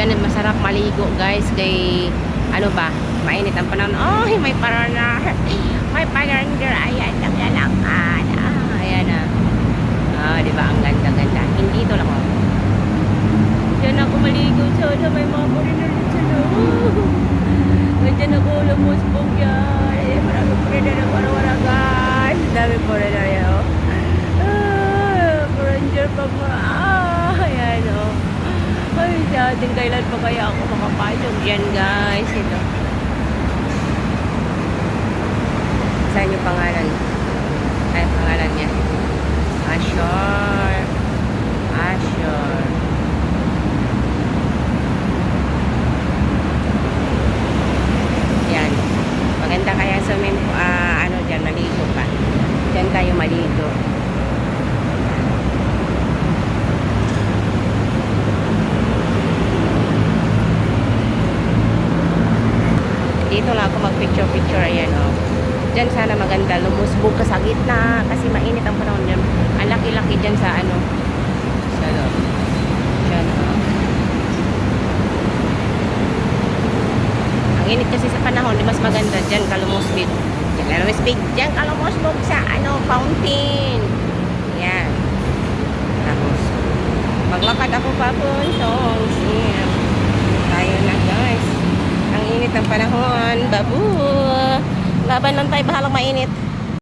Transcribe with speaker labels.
Speaker 1: Yan, masarap maligo guys. Kay, ano ba, mainit ang panahon. Oh, may partner. May partner. Ayan, naglalakad. Ayan na. Di ba? Ang ganda-ganda. Hindi ito lang. Diyan ako maligo. So, may mga foreigner dito. Diyan ako lumusbog yan. Ayan, maraming foreigner na wala guys. Dami foreigner yan. Foreigner pa ba? Ayan o. Ay, sa ating kailan pa kaya ako makapasok dyan guys. Ito. Saan yung pangalan? Ay, pangalan niya. Ashore. Ashore. Yan. Maganda kaya sa ano dyan, maligo pa. Dyan tayo maligo. Dito lang ako mag-picture-picture. Ayan o. Dyan sana maganda. Lumusbog ka sa gitna. Kasi mainit ang panahon dyan. Ang laki-laki dyan sa ano. Sa loob. Dyan o. Ang init kasi sa panahon. Di mas maganda dyan ka lumusbig. Dyan lumusbig. Dyan ka lumusbog sa ano, fountain. Ayan. Tapos, maglakad ako papuntong. Tayo na guys. Ang init ng panahon. Babu. Laban lang tayo. Bahalang mainit.